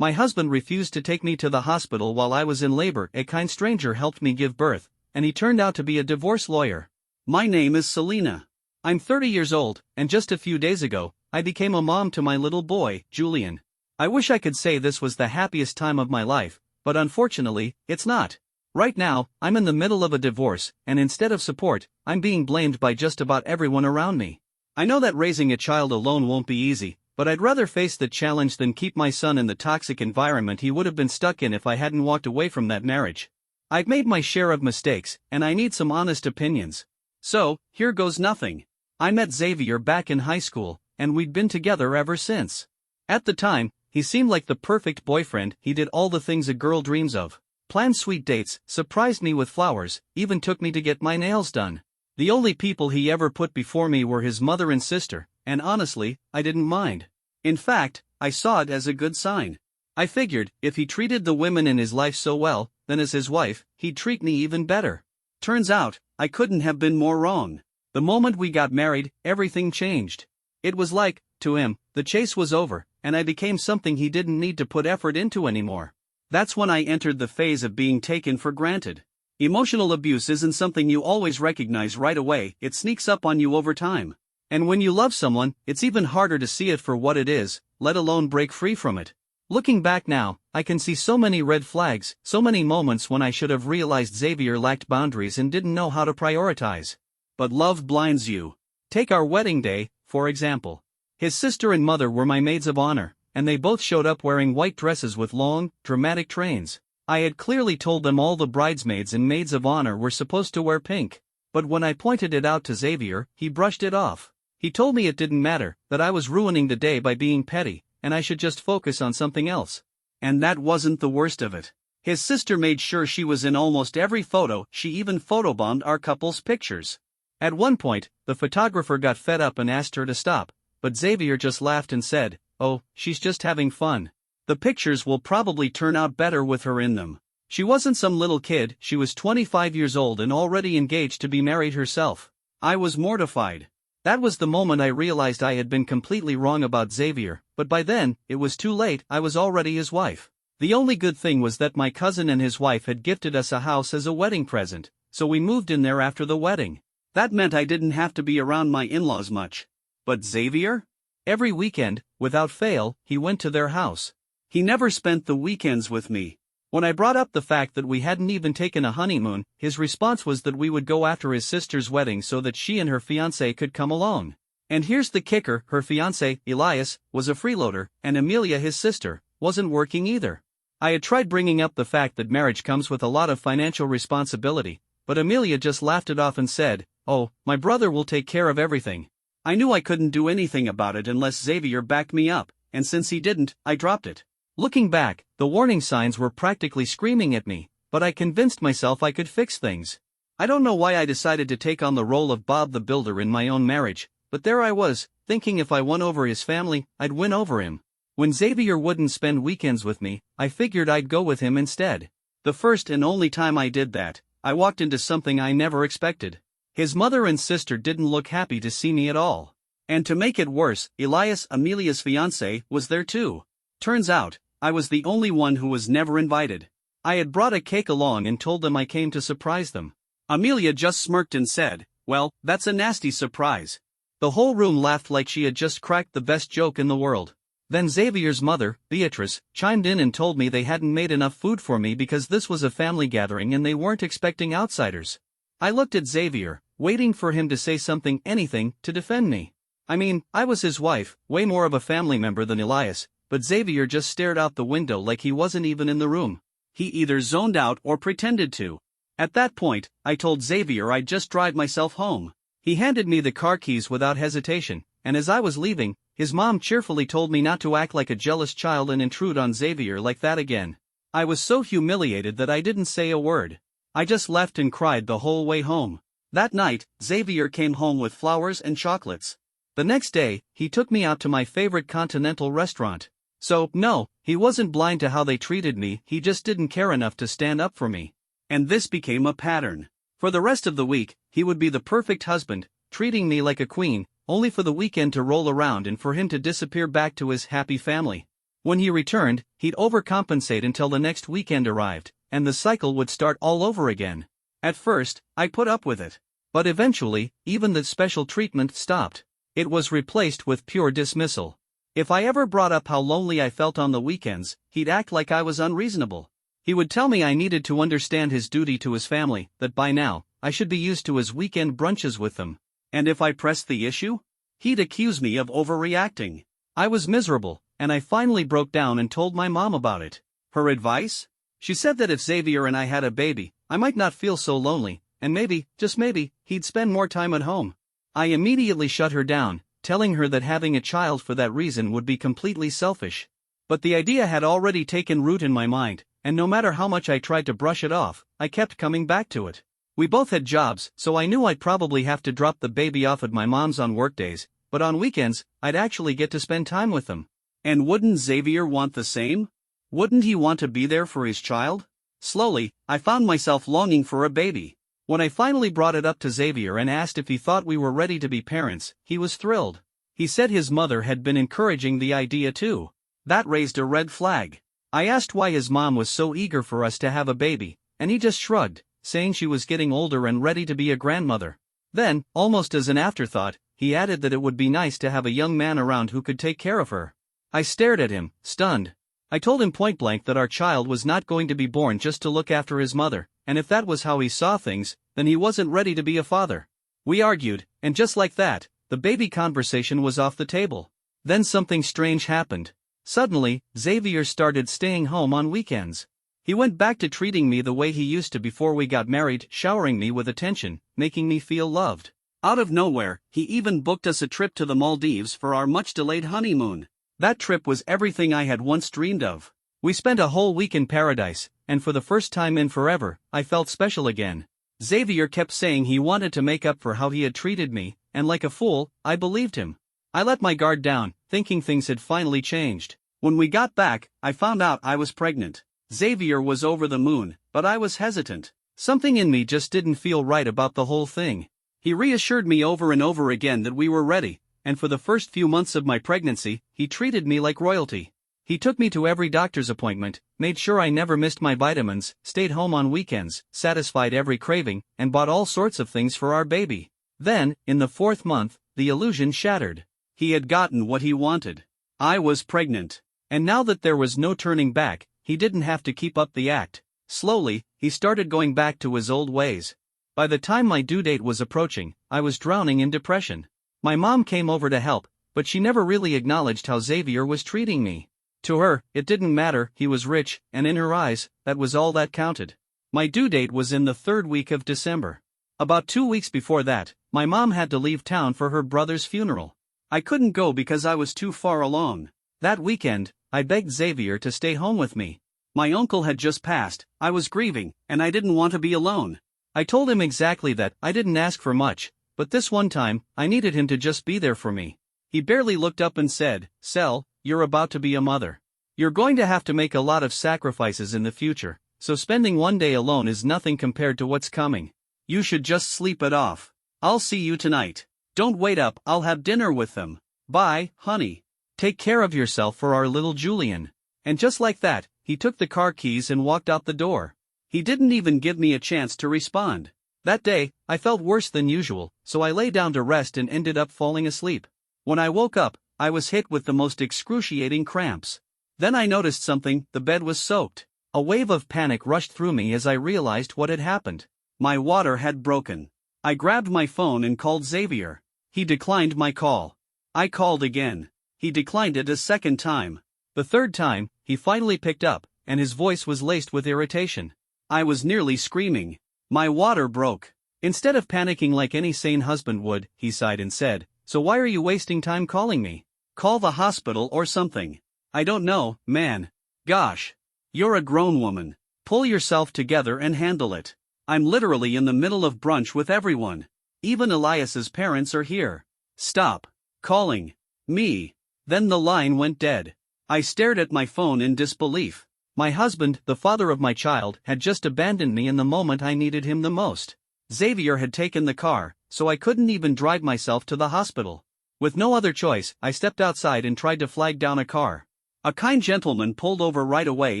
My husband refused to take me to the hospital while I was in labor. A kind stranger helped me give birth, and he turned out to be a divorce lawyer. My name is Selena. I'm 30 years old, and just a few days ago, I became a mom to my little boy, Julian. I wish I could say this was the happiest time of my life, but unfortunately, it's not. Right now, I'm in the middle of a divorce, and instead of support, I'm being blamed by just about everyone around me. I know that raising a child alone won't be easy, but I'd rather face the challenge than keep my son in the toxic environment he would have been stuck in if I hadn't walked away from that marriage. I've made my share of mistakes, and I need some honest opinions. So, here goes nothing. I met Xavier back in high school, and we'd been together ever since. At the time, he seemed like the perfect boyfriend. He did all the things a girl dreams of. Planned sweet dates, surprised me with flowers, even took me to get my nails done. The only people he ever put before me were his mother and sister, and honestly, I didn't mind. In fact, I saw it as a good sign. I figured, if he treated the women in his life so well, then as his wife, he'd treat me even better. Turns out, I couldn't have been more wrong. The moment we got married, everything changed. It was like, to him, the chase was over, and I became something he didn't need to put effort into anymore. That's when I entered the phase of being taken for granted. Emotional abuse isn't something you always recognize right away, it sneaks up on you over time. And when you love someone, it's even harder to see it for what it is, let alone break free from it. Looking back now, I can see so many red flags, so many moments when I should have realized Xavier lacked boundaries and didn't know how to prioritize. But love blinds you. Take our wedding day, for example. His sister and mother were my maids of honor, and they both showed up wearing white dresses with long, dramatic trains. I had clearly told them all the bridesmaids and maids of honor were supposed to wear pink. But when I pointed it out to Xavier, he brushed it off. He told me it didn't matter, that I was ruining the day by being petty, and I should just focus on something else. And that wasn't the worst of it. His sister made sure she was in almost every photo. She even photobombed our couple's pictures. At one point, the photographer got fed up and asked her to stop, but Xavier just laughed and said, "Oh, she's just having fun. The pictures will probably turn out better with her in them." She wasn't some little kid, she was 25 years old and already engaged to be married herself. I was mortified. That was the moment I realized I had been completely wrong about Xavier, but by then, it was too late. I was already his wife. The only good thing was that my cousin and his wife had gifted us a house as a wedding present, so we moved in there after the wedding. That meant I didn't have to be around my in-laws much. But Xavier? Every weekend, without fail, he went to their house. He never spent the weekends with me. When I brought up the fact that we hadn't even taken a honeymoon, his response was that we would go after his sister's wedding so that she and her fiancé could come along. And here's the kicker, her fiancé, Elias, was a freeloader, and Amelia, his sister, wasn't working either. I had tried bringing up the fact that marriage comes with a lot of financial responsibility, but Amelia just laughed it off and said, "Oh, my brother will take care of everything." I knew I couldn't do anything about it unless Xavier backed me up, and since he didn't, I dropped it. Looking back, the warning signs were practically screaming at me, but I convinced myself I could fix things. I don't know why I decided to take on the role of Bob the Builder in my own marriage, but there I was, thinking if I won over his family, I'd win over him. When Xavier wouldn't spend weekends with me, I figured I'd go with him instead. The first and only time I did that, I walked into something I never expected. His mother and sister didn't look happy to see me at all. And to make it worse, Elias, Amelia's fiancé, was there too. Turns out, I was the only one who was never invited. I had brought a cake along and told them I came to surprise them. Amelia just smirked and said, "Well, that's a nasty surprise." The whole room laughed like she had just cracked the best joke in the world. Then Xavier's mother, Beatrice, chimed in and told me they hadn't made enough food for me because this was a family gathering and they weren't expecting outsiders. I looked at Xavier, waiting for him to say something, anything, to defend me. I mean, I was his wife, way more of a family member than Elias, but Xavier just stared out the window like he wasn't even in the room. He either zoned out or pretended to. At that point, I told Xavier I'd just drive myself home. He handed me the car keys without hesitation, and as I was leaving, his mom cheerfully told me not to act like a jealous child and intrude on Xavier like that again. I was so humiliated that I didn't say a word. I just left and cried the whole way home. That night, Xavier came home with flowers and chocolates. The next day, he took me out to my favorite continental restaurant. So, no, he wasn't blind to how they treated me, he just didn't care enough to stand up for me. And this became a pattern. For the rest of the week, he would be the perfect husband, treating me like a queen, only for the weekend to roll around and for him to disappear back to his happy family. When he returned, he'd overcompensate until the next weekend arrived, and the cycle would start all over again. At first, I put up with it. But eventually, even the special treatment stopped. It was replaced with pure dismissal. If I ever brought up how lonely I felt on the weekends, he'd act like I was unreasonable. He would tell me I needed to understand his duty to his family, that by now, I should be used to his weekend brunches with them. And if I pressed the issue? He'd accuse me of overreacting. I was miserable, and I finally broke down and told my mom about it. Her advice? She said that if Xavier and I had a baby, I might not feel so lonely, and maybe, just maybe, he'd spend more time at home. I immediately shut her down, telling her that having a child for that reason would be completely selfish. But the idea had already taken root in my mind, and no matter how much I tried to brush it off, I kept coming back to it. We both had jobs, so I knew I'd probably have to drop the baby off at my mom's on workdays, but on weekends, I'd actually get to spend time with them. And wouldn't Xavier want the same? Wouldn't he want to be there for his child? Slowly, I found myself longing for a baby. When I finally brought it up to Xavier and asked if he thought we were ready to be parents, he was thrilled. He said his mother had been encouraging the idea too. That raised a red flag. I asked why his mom was so eager for us to have a baby, and he just shrugged, saying she was getting older and ready to be a grandmother. Then, almost as an afterthought, he added that it would be nice to have a young man around who could take care of her. I stared at him, stunned. I told him point blank that our child was not going to be born just to look after his mother, and if that was how he saw things, then he wasn't ready to be a father. We argued, and just like that, the baby conversation was off the table. Then something strange happened. Suddenly, Xavier started staying home on weekends. He went back to treating me the way he used to before we got married, showering me with attention, making me feel loved. Out of nowhere, he even booked us a trip to the Maldives for our much-delayed honeymoon. That trip was everything I had once dreamed of. We spent a whole week in paradise, and for the first time in forever, I felt special again. Xavier kept saying he wanted to make up for how he had treated me, and like a fool, I believed him. I let my guard down, thinking things had finally changed. When we got back, I found out I was pregnant. Xavier was over the moon, but I was hesitant. Something in me just didn't feel right about the whole thing. He reassured me over and over again that we were ready, and for the first few months of my pregnancy, he treated me like royalty. He took me to every doctor's appointment, made sure I never missed my vitamins, stayed home on weekends, satisfied every craving, and bought all sorts of things for our baby. Then, in the 4th month, the illusion shattered. He had gotten what he wanted. I was pregnant. And now that there was no turning back, he didn't have to keep up the act. Slowly, he started going back to his old ways. By the time my due date was approaching, I was drowning in depression. My mom came over to help, but she never really acknowledged how Xavier was treating me. To her, it didn't matter, he was rich, and in her eyes, that was all that counted. My due date was in the 3rd week of December. About 2 weeks before that, my mom had to leave town for her brother's funeral. I couldn't go because I was too far along. That weekend, I begged Xavier to stay home with me. My uncle had just passed, I was grieving, and I didn't want to be alone. I told him exactly that. I didn't ask for much, but this one time, I needed him to just be there for me. He barely looked up and said, "Sel, you're about to be a mother. You're going to have to make a lot of sacrifices in the future, so spending one day alone is nothing compared to what's coming. You should just sleep it off. I'll see you tonight. Don't wait up, I'll have dinner with them. Bye, honey. Take care of yourself for our little Julian." And just like that, he took the car keys and walked out the door. He didn't even give me a chance to respond. That day, I felt worse than usual, so I lay down to rest and ended up falling asleep. When I woke up, I was hit with the most excruciating cramps. Then I noticed something, the bed was soaked. A wave of panic rushed through me as I realized what had happened. My water had broken. I grabbed my phone and called Xavier. He declined my call. I called again. He declined it a second time. The third time, he finally picked up, and his voice was laced with irritation. I was nearly screaming. My water broke. Instead of panicking like any sane husband would, he sighed and said, "So why are you wasting time calling me? Call the hospital or something." "I don't know, man. Gosh. You're a grown woman. Pull yourself together and handle it. I'm literally in the middle of brunch with everyone. Even Elias's parents are here. Stop calling me." Then the line went dead. I stared at my phone in disbelief. My husband, the father of my child, had just abandoned me in the moment I needed him the most. Xavier had taken the car, so I couldn't even drive myself to the hospital. With no other choice, I stepped outside and tried to flag down a car. A kind gentleman pulled over right away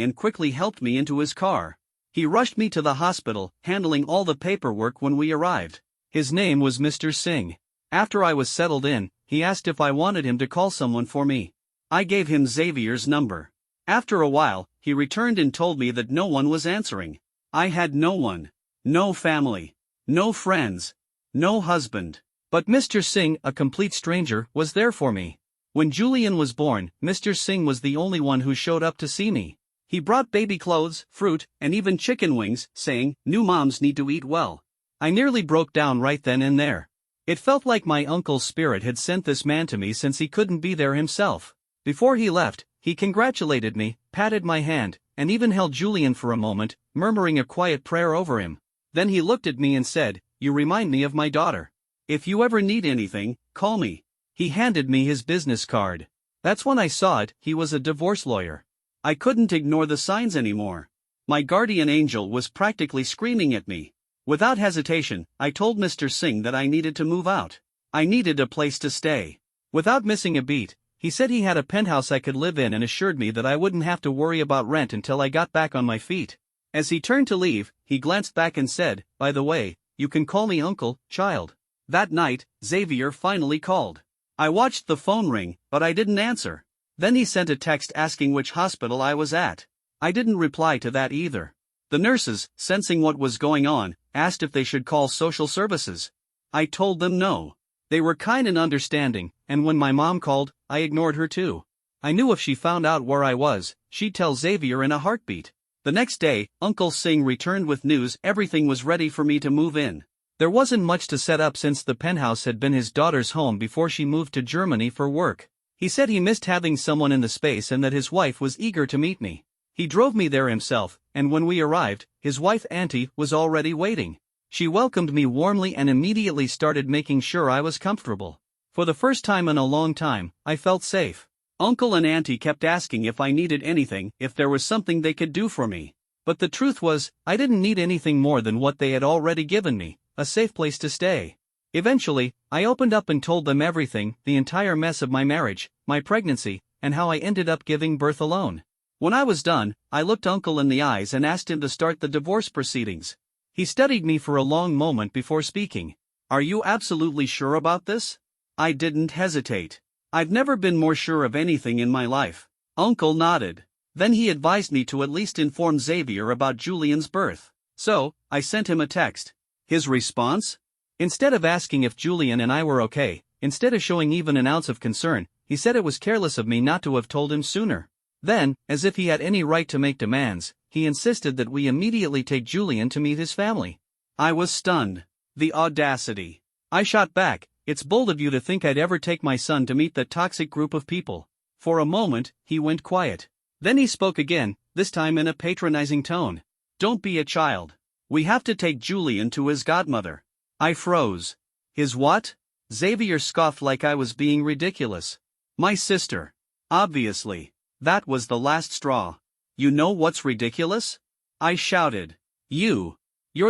and quickly helped me into his car. He rushed me to the hospital, handling all the paperwork when we arrived. His name was Mr. Singh. After I was settled in, he asked if I wanted him to call someone for me. I gave him Xavier's number. After a while, he returned and told me that no one was answering. I had no one. No family. No friends. No husband. But Mr. Singh, a complete stranger, was there for me. When Julian was born, Mr. Singh was the only one who showed up to see me. He brought baby clothes, fruit, and even chicken wings, saying, "New moms need to eat well." I nearly broke down right then and there. It felt like my uncle's spirit had sent this man to me since he couldn't be there himself. Before he left, he congratulated me, patted my hand, and even held Julian for a moment, murmuring a quiet prayer over him. Then he looked at me and said, "You remind me of my daughter. If you ever need anything, call me." He handed me his business card. That's when I saw it, he was a divorce lawyer. I couldn't ignore the signs anymore. My guardian angel was practically screaming at me. Without hesitation, I told Mr. Singh that I needed to move out. I needed a place to stay. Without missing a beat, he said he had a penthouse I could live in and assured me that I wouldn't have to worry about rent until I got back on my feet. As he turned to leave, he glanced back and said, "By the way, you can call me uncle, child." That night, Xavier finally called. I watched the phone ring, but I didn't answer. Then he sent a text asking which hospital I was at. I didn't reply to that either. The nurses, sensing what was going on, asked if they should call social services. I told them no. They were kind and understanding, and when my mom called, I ignored her too. I knew if she found out where I was, she'd tell Xavier in a heartbeat. The next day, Uncle Singh returned with news everything was ready for me to move in. There wasn't much to set up since the penthouse had been his daughter's home before she moved to Germany for work. He said he missed having someone in the space and that his wife was eager to meet me. He drove me there himself, and when we arrived, his wife Auntie was already waiting. She welcomed me warmly and immediately started making sure I was comfortable. For the first time in a long time, I felt safe. Uncle and Auntie kept asking if I needed anything, if there was something they could do for me. But the truth was, I didn't need anything more than what they had already given me. A safe place to stay. Eventually, I opened up and told them everything, the entire mess of my marriage, my pregnancy, and how I ended up giving birth alone. When I was done, I looked Uncle in the eyes and asked him to start the divorce proceedings. He studied me for a long moment before speaking. "Are you absolutely sure about this?" I didn't hesitate. I've never been more sure of anything in my life. Uncle nodded. Then he advised me to at least inform Xavier about Julian's birth. So, I sent him a text. His response? Instead of asking if Julian and I were okay, instead of showing even an ounce of concern, he said it was careless of me not to have told him sooner. Then, as if he had any right to make demands, he insisted that we immediately take Julian to meet his family. I was stunned. The audacity. I shot back, "It's bold of you to think I'd ever take my son to meet that toxic group of people." For a moment, he went quiet. Then he spoke again, this time in a patronizing tone. "Don't be a child. We have to take Julian to his godmother." I froze. His what? Xavier scoffed like I was being ridiculous. "My sister." Obviously. That was the last straw. "You know what's ridiculous?" I shouted. You're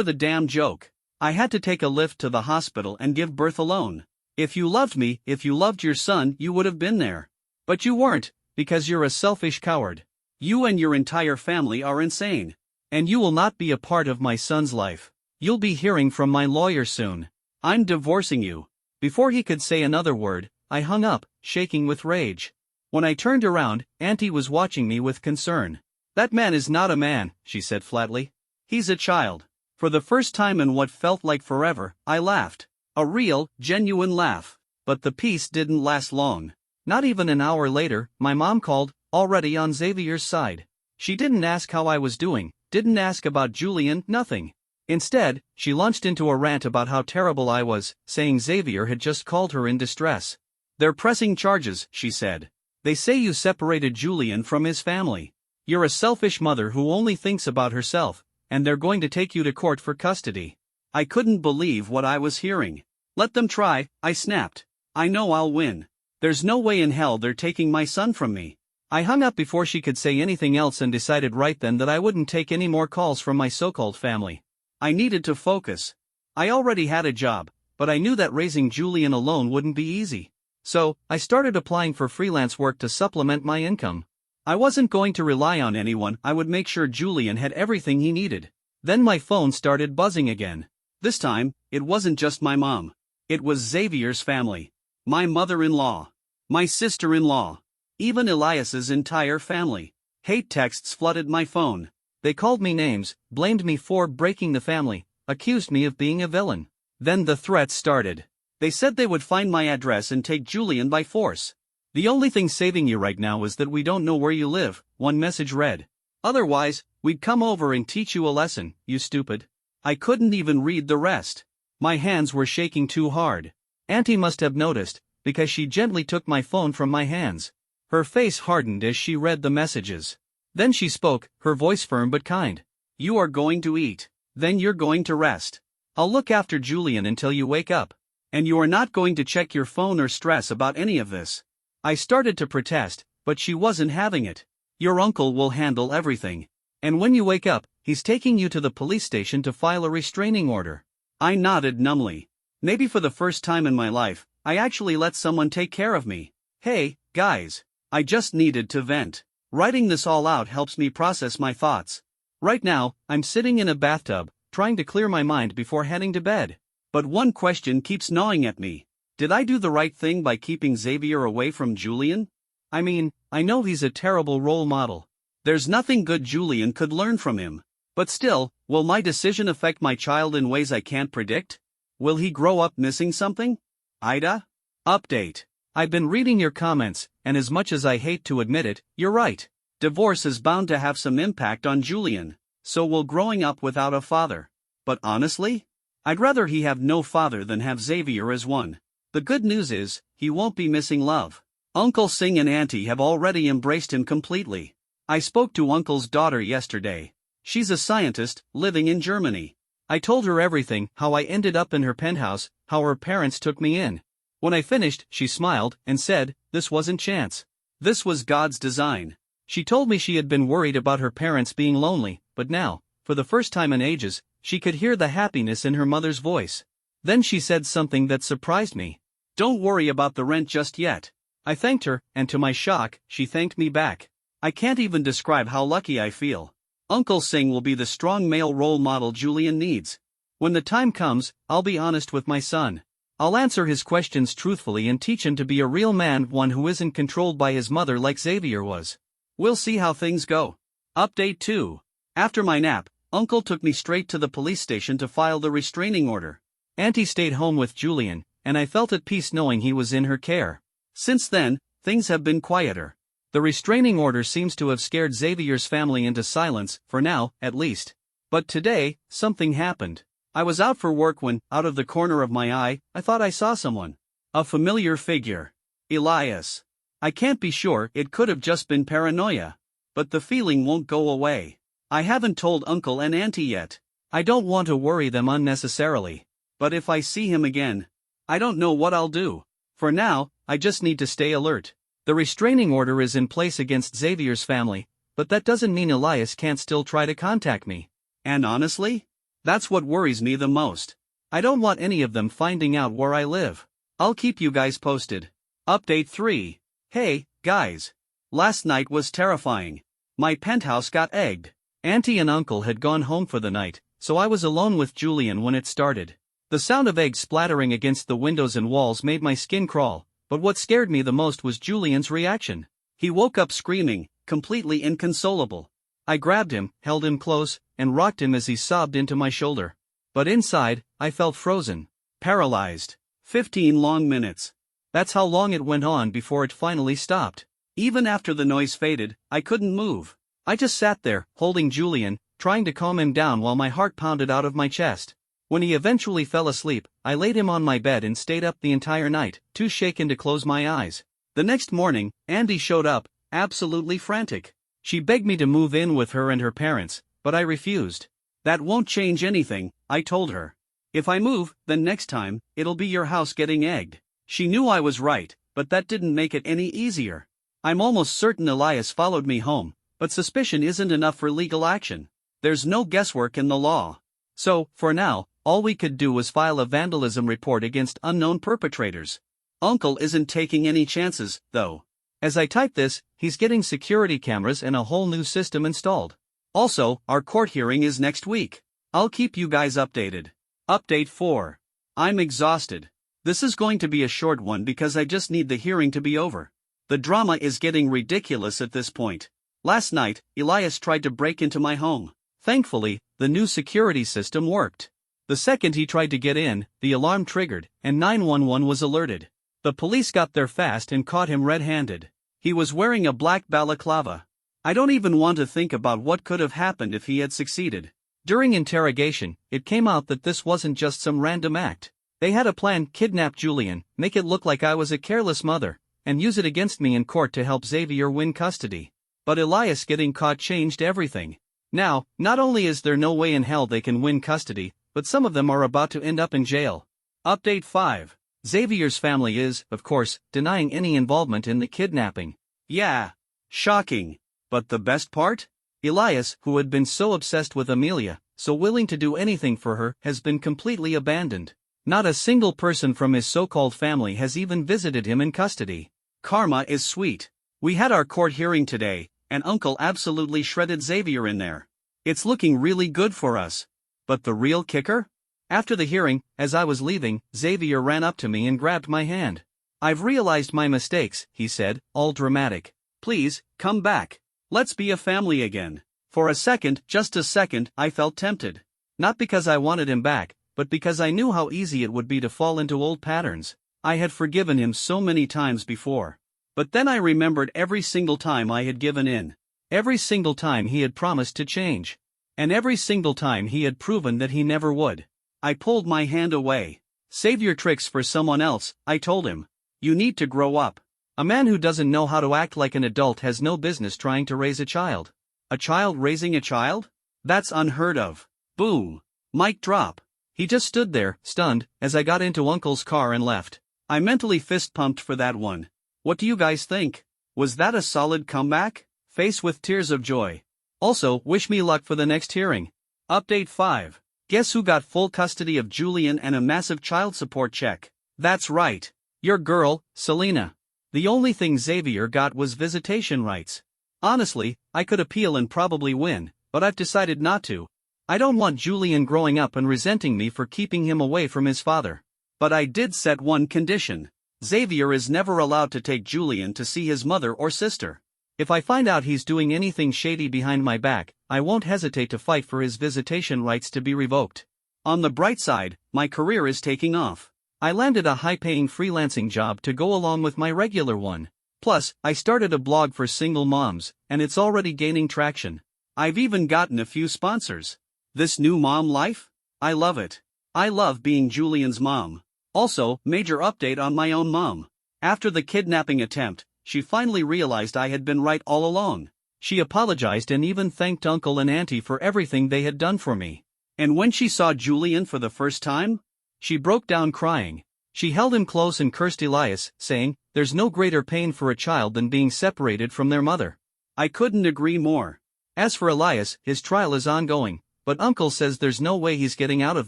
the damn joke. I had to take a lift to the hospital and give birth alone. If you loved me, if you loved your son, you would have been there. But you weren't, because you're a selfish coward. You and your entire family are insane. And you will not be a part of my son's life. You'll be hearing from my lawyer soon. I'm divorcing you. Before he could say another word, I hung up, shaking with rage. When I turned around, Auntie was watching me with concern. "That man is not a man," she said flatly. "He's a child." For the first time in what felt like forever, I laughed. A real, genuine laugh. But the peace didn't last long. Not even an hour later, my mom called, already on Xavier's side. She didn't ask how I was doing, didn't ask about Julian, nothing. Instead, she launched into a rant about how terrible I was, saying Xavier had just called her in distress. "They're pressing charges," she said. "They say you separated Julian from his family. You're a selfish mother who only thinks about herself, and they're going to take you to court for custody." I couldn't believe what I was hearing. "Let them try," I snapped. "I know I'll win. There's no way in hell they're taking my son from me." I hung up before she could say anything else and decided right then that I wouldn't take any more calls from my so-called family. I needed to focus. I already had a job, but I knew that raising Julian alone wouldn't be easy. So, I started applying for freelance work to supplement my income. I wasn't going to rely on anyone, I would make sure Julian had everything he needed. Then my phone started buzzing again. This time, it wasn't just my mom. It was Xavier's family. My mother-in-law. My sister-in-law. Even Elias's entire family. Hate texts flooded my phone. They called me names, blamed me for breaking the family, accused me of being a villain. Then the threats started. They said they would find my address and take Julian by force. The only thing saving you right now is that we don't know where you live, one message read. Otherwise, we'd come over and teach you a lesson, you stupid. I couldn't even read the rest. My hands were shaking too hard. Auntie must have noticed, because she gently took my phone from my hands. Her face hardened as she read the messages. Then she spoke, her voice firm but kind. You are going to eat. Then you're going to rest. I'll look after Julian until you wake up. And you are not going to check your phone or stress about any of this. I started to protest, but she wasn't having it. Your uncle will handle everything. And when you wake up, he's taking you to the police station to file a restraining order. I nodded numbly. Maybe for the first time in my life, I actually let someone take care of me. Hey, guys. I just needed to vent. Writing this all out helps me process my thoughts. Right now, I'm sitting in a bathtub, trying to clear my mind before heading to bed. But one question keeps gnawing at me. Did I do the right thing by keeping Xavier away from Julian? I mean, I know he's a terrible role model. There's nothing good Julian could learn from him. But still, will my decision affect my child in ways I can't predict? Will he grow up missing something? Ida? Update. I've been reading your comments, and as much as I hate to admit it, you're right. Divorce is bound to have some impact on Julian. So will growing up without a father. But honestly? I'd rather he have no father than have Xavier as one. The good news is, he won't be missing love. Uncle Singh and Auntie have already embraced him completely. I spoke to Uncle's daughter yesterday. She's a scientist, living in Germany. I told her everything, how I ended up in her penthouse, how her parents took me in. When I finished, she smiled and said, this wasn't chance. This was God's design. She told me she had been worried about her parents being lonely, but now, for the first time in ages, she could hear the happiness in her mother's voice. Then she said something that surprised me. Don't worry about the rent just yet. I thanked her, and to my shock, she thanked me back. I can't even describe how lucky I feel. Uncle Singh will be the strong male role model Julian needs. When the time comes, I'll be honest with my son. I'll answer his questions truthfully and teach him to be a real man, one who isn't controlled by his mother like Xavier was. We'll see how things go. Update 2. After my nap, Uncle took me straight to the police station to file the restraining order. Auntie stayed home with Julian, and I felt at peace knowing he was in her care. Since then, things have been quieter. The restraining order seems to have scared Xavier's family into silence, for now, at least. But today, something happened. I was out for work when, out of the corner of my eye, I thought I saw someone. A familiar figure. Elias. I can't be sure, it could have just been paranoia. But the feeling won't go away. I haven't told Uncle and Auntie yet. I don't want to worry them unnecessarily. But if I see him again, I don't know what I'll do. For now, I just need to stay alert. The restraining order is in place against Xavier's family, but that doesn't mean Elias can't still try to contact me. And honestly, that's what worries me the most. I don't want any of them finding out where I live. I'll keep you guys posted. Update 3. Hey, guys. Last night was terrifying. My penthouse got egged. Auntie and Uncle had gone home for the night, so I was alone with Julian when it started. The sound of eggs splattering against the windows and walls made my skin crawl, but what scared me the most was Julian's reaction. He woke up screaming, completely inconsolable. I grabbed him, held him close, and rocked him as he sobbed into my shoulder. But inside, I felt frozen, paralyzed. 15 long minutes. That's how long it went on before it finally stopped. Even after the noise faded, I couldn't move. I just sat there, holding Julian, trying to calm him down while my heart pounded out of my chest. When he eventually fell asleep, I laid him on my bed and stayed up the entire night, too shaken to close my eyes. The next morning, Andy showed up, absolutely frantic. She begged me to move in with her and her parents, but I refused. That won't change anything, I told her. If I move, then next time, it'll be your house getting egged. She knew I was right, but that didn't make it any easier. I'm almost certain Elias followed me home, but suspicion isn't enough for legal action. There's no guesswork in the law. So, for now, all we could do was file a vandalism report against unknown perpetrators. Uncle isn't taking any chances, though. As I type this, he's getting security cameras and a whole new system installed. Also, our court hearing is next week. I'll keep you guys updated. Update 4. I'm exhausted. This is going to be a short one because I just need the hearing to be over. The drama is getting ridiculous at this point. Last night, Elias tried to break into my home. Thankfully, the new security system worked. The second he tried to get in, the alarm triggered, and 911 was alerted. The police got there fast and caught him red-handed. He was wearing a black balaclava. I don't even want to think about what could have happened if he had succeeded. During interrogation, it came out that this wasn't just some random act. They had a plan: kidnap Julian, make it look like I was a careless mother, and use it against me in court to help Xavier win custody. But Elias getting caught changed everything. Now, not only is there no way in hell they can win custody, but some of them are about to end up in jail. Update 5. Xavier's family is, of course, denying any involvement in the kidnapping. Yeah. Shocking. But the best part? Elias, who had been so obsessed with Amelia, so willing to do anything for her, has been completely abandoned. Not a single person from his so-called family has even visited him in custody. Karma is sweet. We had our court hearing today, and Uncle absolutely shredded Xavier in there. It's looking really good for us. But the real kicker? After the hearing, as I was leaving, Xavier ran up to me and grabbed my hand. "I've realized my mistakes," he said, all dramatic. "Please, come back. Let's be a family again." For a second, just a second, I felt tempted. Not because I wanted him back, but because I knew how easy it would be to fall into old patterns. I had forgiven him so many times before. But then I remembered every single time I had given in. Every single time he had promised to change. And every single time he had proven that he never would. I pulled my hand away. "Save your tricks for someone else," I told him. "You need to grow up." A man who doesn't know how to act like an adult has no business trying to raise a child. A child raising a child? That's unheard of. Boom. Mic drop. He just stood there, stunned, as I got into Uncle's car and left. I mentally fist-pumped for that one. What do you guys think? Was that a solid comeback? Face with tears of joy. Also, wish me luck for the next hearing. Update 5. Guess who got full custody of Julian and a massive child support check? That's right. Your girl, Selena. The only thing Xavier got was visitation rights. Honestly, I could appeal and probably win, but I've decided not to. I don't want Julian growing up and resenting me for keeping him away from his father. But I did set one condition. Xavier is never allowed to take Julian to see his mother or sister. If I find out he's doing anything shady behind my back, I won't hesitate to fight for his visitation rights to be revoked. On the bright side, my career is taking off. I landed a high-paying freelancing job to go along with my regular one. Plus, I started a blog for single moms, and it's already gaining traction. I've even gotten a few sponsors. This new mom life? I love it. I love being Julian's mom. Also, major update on my own mom. After the kidnapping attempt, she finally realized I had been right all along. She apologized and even thanked Uncle and Auntie for everything they had done for me. And when she saw Julian for the first time, she broke down crying. She held him close and cursed Elias, saying, "There's no greater pain for a child than being separated from their mother." I couldn't agree more. As for Elias, his trial is ongoing, but Uncle says there's no way he's getting out of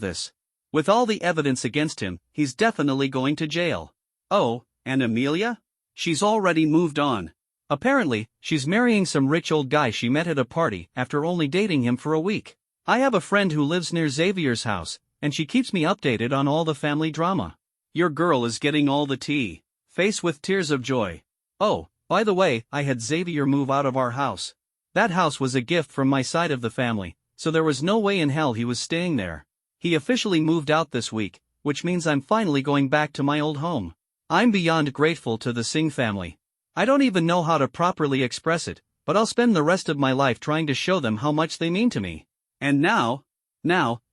this. With all the evidence against him, he's definitely going to jail. Oh, and Amelia? She's already moved on. Apparently, she's marrying some rich old guy she met at a party after only dating him for a week. I have a friend who lives near Xavier's house, and she keeps me updated on all the family drama. Your girl is getting all the tea. Face with tears of joy. Oh, by the way, I had Xavier move out of our house. That house was a gift from my side of the family, so there was no way in hell he was staying there. He officially moved out this week, which means I'm finally going back to my old home. I'm beyond grateful to the Singh family. I don't even know how to properly express it, but I'll spend the rest of my life trying to show them how much they mean to me. And now,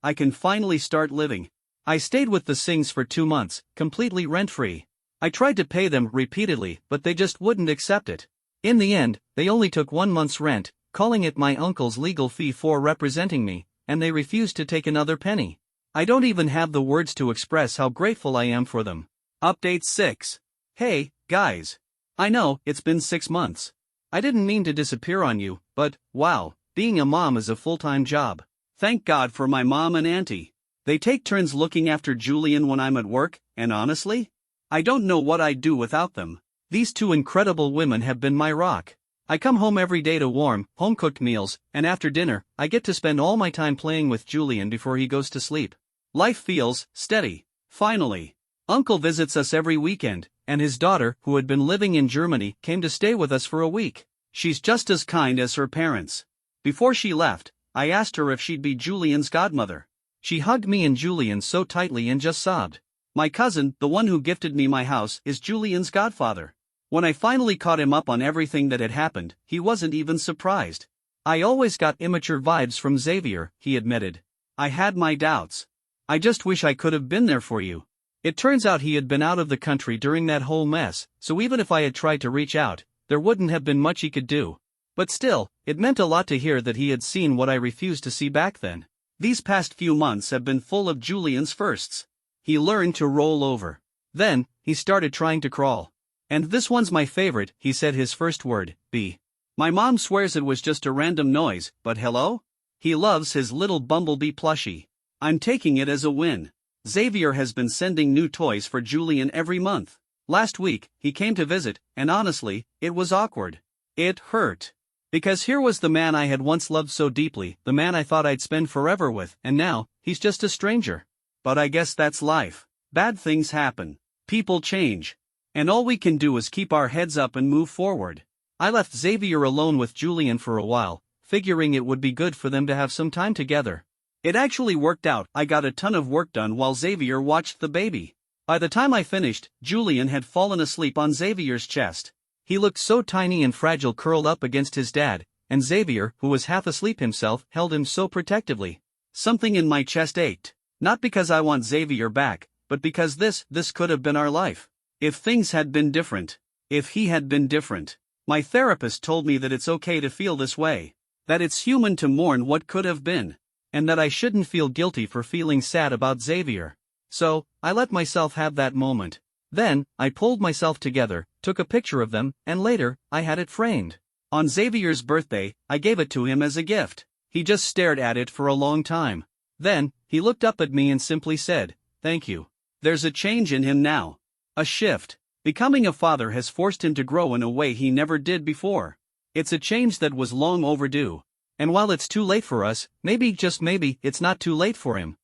I can finally start living. I stayed with the Singhs for 2 months, completely rent-free. I tried to pay them repeatedly, but they just wouldn't accept it. In the end, they only took 1 month's rent, calling it my uncle's legal fee for representing me, and they refused to take another penny. I don't even have the words to express how grateful I am for them. Update 6. Hey, guys. I know, it's been 6 months. I didn't mean to disappear on you, but, wow, being a mom is a full-time job. Thank God for my mom and auntie. They take turns looking after Julian when I'm at work, and honestly, I don't know what I'd do without them. These two incredible women have been my rock. I come home every day to warm, home-cooked meals, and after dinner, I get to spend all my time playing with Julian before he goes to sleep. Life feels steady. Finally. Uncle visits us every weekend, and his daughter, who had been living in Germany, came to stay with us for a week. She's just as kind as her parents. Before she left, I asked her if she'd be Julian's godmother. She hugged me and Julian so tightly and just sobbed. My cousin, the one who gifted me my house, is Julian's godfather. When I finally caught him up on everything that had happened, he wasn't even surprised. I always got immature vibes from Xavier, he admitted. I had my doubts. I just wish I could have been there for you. It turns out he had been out of the country during that whole mess, so even if I had tried to reach out, there wouldn't have been much he could do. But still, it meant a lot to hear that he had seen what I refused to see back then. These past few months have been full of Julian's firsts. He learned to roll over. Then, he started trying to crawl. And this one's my favorite, he said his first word, B. My mom swears it was just a random noise, but hello? He loves his little bumblebee plushie. I'm taking it as a win. Xavier has been sending new toys for Julian every month. Last week, he came to visit, and honestly, it was awkward. It hurt. Because here was the man I had once loved so deeply, the man I thought I'd spend forever with, and now, he's just a stranger. But I guess that's life. Bad things happen. People change. And all we can do is keep our heads up and move forward. I left Xavier alone with Julian for a while, figuring it would be good for them to have some time together. It actually worked out. I got a ton of work done while Xavier watched the baby. By the time I finished, Julian had fallen asleep on Xavier's chest. He looked so tiny and fragile curled up against his dad, and Xavier, who was half asleep himself, held him so protectively. Something in my chest ached. Not because I want Xavier back, but because this could have been our life. If things had been different. If he had been different. My therapist told me that it's okay to feel this way. That it's human to mourn what could have been. And that I shouldn't feel guilty for feeling sad about Xavier. So, I let myself have that moment. Then, I pulled myself together, took a picture of them, and later, I had it framed. On Xavier's birthday, I gave it to him as a gift. He just stared at it for a long time. Then, he looked up at me and simply said, "Thank you." There's a change in him now. A shift. Becoming a father has forced him to grow in a way he never did before. It's a change that was long overdue. And while it's too late for us, maybe, just maybe, it's not too late for him.